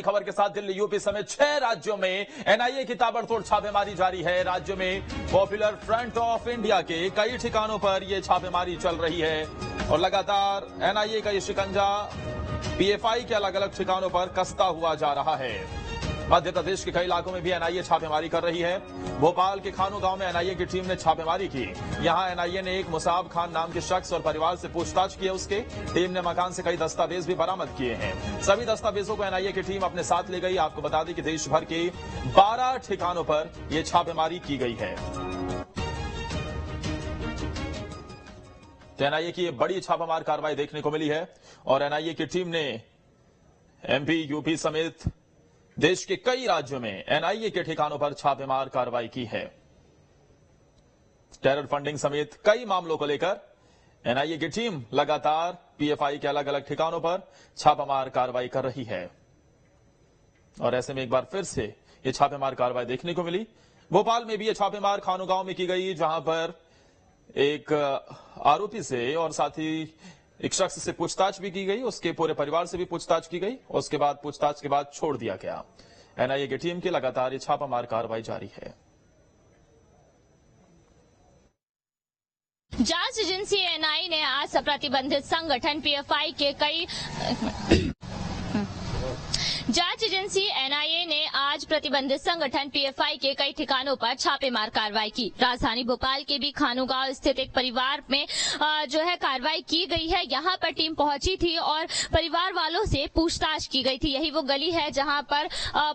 बड़ी खबर के साथ दिल्ली, यूपी समेत 6 राज्यों में एनआईए की ताबड़तोड़ छापेमारी जारी है। राज्य में पॉपुलर फ्रंट ऑफ इंडिया के कई ठिकानों पर यह छापेमारी चल रही है और लगातार एनआईए का ये शिकंजा पीएफआई के अलग अलग ठिकानों पर कसता हुआ जा रहा है। मध्य प्रदेश के कई इलाकों में भी एनआईए छापेमारी कर रही है। भोपाल के खानू गांव में एनआईए की टीम ने छापेमारी की। यहां एनआईए ने एक मुसाब खान नाम के शख्स और परिवार से पूछताछ की है। उसके टीम ने मकान से कई दस्तावेज भी बरामद किए हैं। सभी दस्तावेजों को एनआईए की टीम अपने साथ ले गई। आपको बता दें कि देश भर के 12 ठिकानों पर यह छापेमारी की गई है। तो एनआईए की बड़ी छापामार कार्रवाई देखने को मिली है और एनआईए की टीम ने एमपी, यूपी समेत देश के कई राज्यों में एनआईए के ठिकानों पर छापेमार कार्रवाई की है। टेरर फंडिंग समेत कई मामलों को लेकर एनआईए की टीम लगातार पीएफआई के अलग अलग ठिकानों पर छापामार कार्रवाई कर रही है और ऐसे में एक बार फिर से यह छापेमार कार्रवाई देखने को मिली। भोपाल में भी यह छापेमार खानू गांव में की गई, जहां पर एक आरोपी से और साथ ही एक शख्स से पूछताछ भी की गई। उसके पूरे परिवार से भी पूछताछ की गई और उसके बाद पूछताछ के बाद छोड़ दिया गया। एनआईए की टीम की लगातार ये छापामार कार्रवाई जारी है। जांच एजेंसी एनआईए ने आज प्रतिबंधित संगठन पीएफआई के कई जांच एजेंसी एनआईए ने आज प्रतिबंधित संगठन पीएफआई के कई ठिकानों पर छापेमार कार्रवाई की। राजधानी भोपाल के भी खानू गांव स्थित एक परिवार में जो है कार्रवाई की गई है। यहां पर टीम पहुंची थी और परिवार वालों से पूछताछ की गई थी। यही वो गली है जहां पर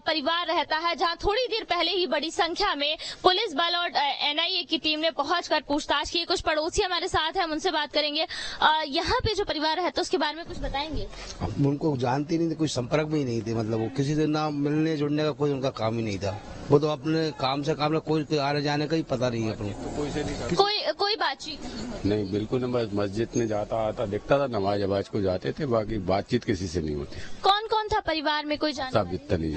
परिवार रहता है, जहां थोड़ी देर पहले ही बड़ी संख्या में पुलिस बल और एनआईए की टीम ने पहुंचकर पूछताछ की। कुछ पड़ोसी हमारे साथ हैं, हम उनसे बात करेंगे। यहाँ पे जो परिवार रहता है उसके बारे में कुछ बताएंगे? उनको जानते नहीं थे, कोई संपर्क में ही नहीं थे। मतलब वो किसी से ना मिलने जुड़ने का कोई उनका काम ही नहीं था। वो तो अपने काम से काम, कोई आने जाने का ही पता नहीं है अपने तो कोई बातचीत नहीं, बिल्कुल नहीं। बस मस्जिद में जाता आता दिखता था, नमाज अबाज को जाते थे, बाकी बातचीत किसी से नहीं होती। कौन कौन था परिवार में? कोई जानता? सब इतना नहीं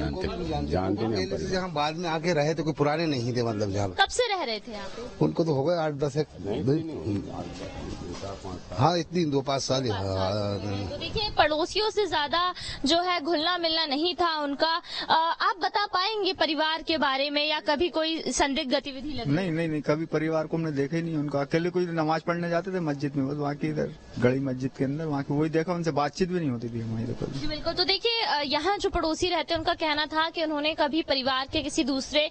जानते नहीं। जहाँ बाद में आके रहे तो कोई पुराने नहीं थे। मतलब जहाँ कब से रह रहे थे यहाँ पे? उनको तो हो गए 8-10 हाँ, इतनी 2-5 साल। तो देखिए, पड़ोसियों से ज्यादा जो है घुलना मिलना नहीं था उनका। आप बता पाएंगे परिवार के बारे में, या कभी कोई संदिग्ध गतिविधि लगी? नहीं, कभी परिवार को हमने देखा ही नहीं। उनका अकेले कोई नमाज पढ़ने जाते थे मस्जिद में, बस वहाँ की इधर गड़ी मस्जिद के अंदर, वहाँ की वही देखा। उनसे बातचीत भी नहीं होती थी हमारी तो। जी बिल्कुल। तो देखिए, यहाँ जो पड़ोसी रहते हैं उनका कहना था कि उन्होंने कभी परिवार के किसी दूसरे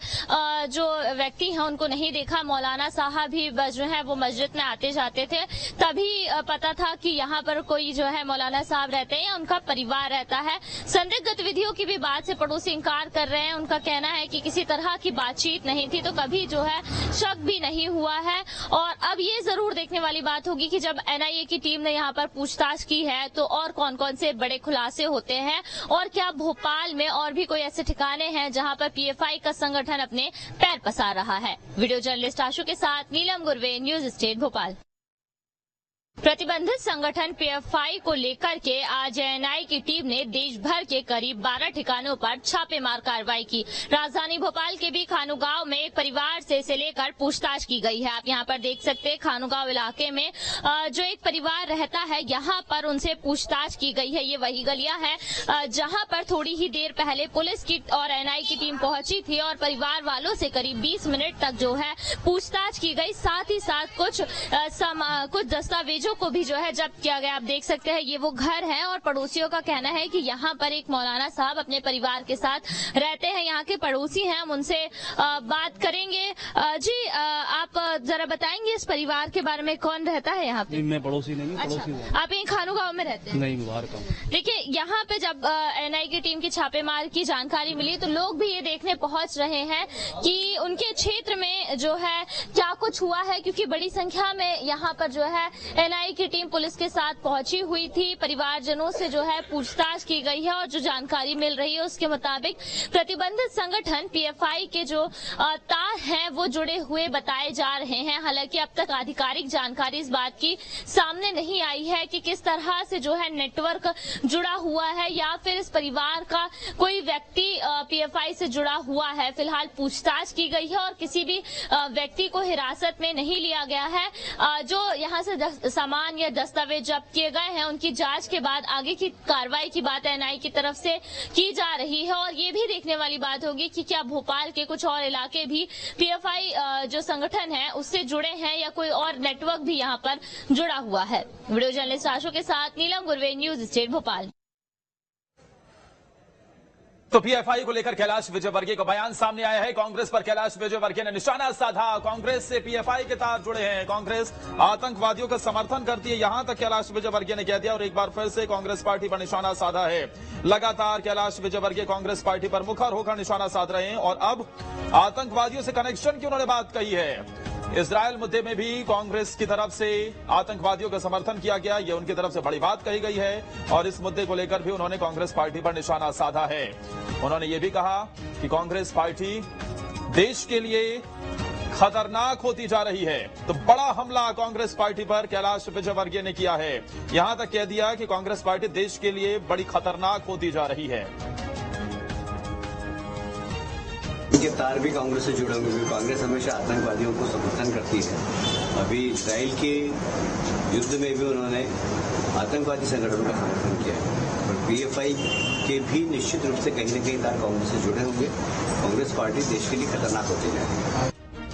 जो व्यक्ति हैं उनको नहीं देखा। मौलाना साहब भी जो है वो मस्जिद में आते जाते थे, तभी पता था कि यहाँ पर कोई जो है मौलाना साहब रहते हैं या उनका परिवार रहता है। संदिग्ध गतिविधियों की भी बात से पड़ोसी इंकार कर रहे हैं। उनका कहना है कि किसी तरह की बातचीत नहीं थी, तो कभी जो है शक भी नहीं हुआ है। और अब ये जरूर देखने वाली बात होगी कि जब एनआईए की टीम ने यहाँ पर पूछताछ की है तो और कौन कौन से बड़े खुलासे होते हैं और क्या भोपाल में और भी कोई ऐसे ठिकाने हैं जहाँ पर पीएफआई का संगठन अपने पैर पसार रहा है। वीडियो जर्नलिस्ट आशु के साथ नीलम गुरवे, न्यूज स्टेट भोपाल। प्रतिबंधित संगठन पीएफआई को लेकर के आज एनआईए की टीम ने देश भर के करीब 12 ठिकानों पर छापेमार कार्रवाई की। राजधानी भोपाल के भी खानू गांव में एक परिवार से इसे लेकर पूछताछ की गई है। आप यहां पर देख सकते हैं, खानू गांव इलाके में जो एक परिवार रहता है यहां पर उनसे पूछताछ की गई है। ये वही गलियां हैं जहां पर थोड़ी ही देर पहले पुलिस की और एनआईए की टीम पहुंची थी और परिवार वालों से करीब 20 मिनट तक जो है पूछताछ की गई। साथ ही साथ कुछ दस्तावेजों को भी जो है जब्त किया गया। आप देख सकते हैं, ये वो घर है और पड़ोसियों का कहना है कि यहाँ पर एक मौलाना साहब अपने परिवार के साथ रहते हैं। यहाँ के पड़ोसी हैं, हम उनसे बात करेंगे। जी, आप जरा बताएंगे इस परिवार के बारे में, कौन रहता है यहाँ पे? मैं पड़ोसी नहीं हूँ। अच्छा, आप यहीं खानू गांव में रहते हैं? नहीं, बाहर का। देखिए, यहाँ पे जब एनआईए की टीम की छापेमार की जानकारी मिली तो लोग भी ये देखने पहुंच रहे हैं कि उनके क्षेत्र में जो है क्या कुछ हुआ है, क्योंकि बड़ी संख्या में यहाँ पर जो है एनआईए की टीम पुलिस के साथ पहुंची हुई थी। परिवारजनों से जो है पूछताछ की गई है और जो जानकारी मिल रही है उसके मुताबिक प्रतिबंधित संगठन पीएफआई के जो तार हैं वो जुड़े हुए बताए जा रहे हैं। हालांकि अब तक आधिकारिक जानकारी इस बात की सामने नहीं आई है कि किस तरह से जो है नेटवर्क जुड़ा हुआ है या फिर इस परिवार का कोई व्यक्ति पीएफआई से जुड़ा हुआ है। फिलहाल पूछताछ की गई है और किसी भी व्यक्ति को हिरासत में नहीं लिया गया है। जो यहाँ से सामान या दस्तावेज जब्त किए गए हैं उनकी जांच के बाद आगे की कार्रवाई की बात एनआईए की तरफ से की जा रही है। और ये भी देखने वाली बात होगी कि क्या भोपाल के कुछ और इलाके भी पीएफआई जो संगठन है उससे जुड़े हैं या कोई और नेटवर्क भी यहाँ पर जुड़ा हुआ है। वीडियो जर्नलिस्ट आशु के साथ नीलम गुरवे, न्यूज स्टेट भोपाल। तो पीएफआई को लेकर कैलाश विजयवर्गीय का बयान सामने आया है। कांग्रेस पर कैलाश विजयवर्गीय ने निशाना साधा। कांग्रेस से पीएफआई के तार जुड़े हैं, कांग्रेस आतंकवादियों का समर्थन करती है, यहां तक कैलाश विजयवर्गीय ने कह दिया। और एक बार फिर से कांग्रेस पार्टी पर निशाना साधा है। लगातार कैलाश विजयवर्गीय कांग्रेस पार्टी पर मुखर होकर निशाना साध रहे हैं और अब आतंकवादियों से कनेक्शन की उन्होंने बात कही है। इजरायल मुद्दे में भी कांग्रेस की तरफ से आतंकवादियों का समर्थन किया गया, ये उनकी तरफ से बड़ी बात कही गई है। और इस मुद्दे को लेकर भी उन्होंने कांग्रेस पार्टी पर निशाना साधा है। उन्होंने ये भी कहा कि कांग्रेस पार्टी देश के लिए खतरनाक होती जा रही है। तो बड़ा हमला कांग्रेस पार्टी पर कैलाश विजयवर्गीय ने किया है। यहां तक कह दिया कि कांग्रेस पार्टी देश के लिए बड़ी खतरनाक होती जा रही है। इनके तार भी कांग्रेस से जुड़े होंगे क्योंकि कांग्रेस हमेशा आतंकवादियों को समर्थन करती है। अभी इजराइल के युद्ध में भी उन्होंने आतंकवादी संगठनों का समर्थन किया है। और पीएफआई के भी निश्चित रूप से कहीं न कहीं तार कांग्रेस से जुड़े होंगे। कांग्रेस पार्टी देश के लिए खतरनाक होती है।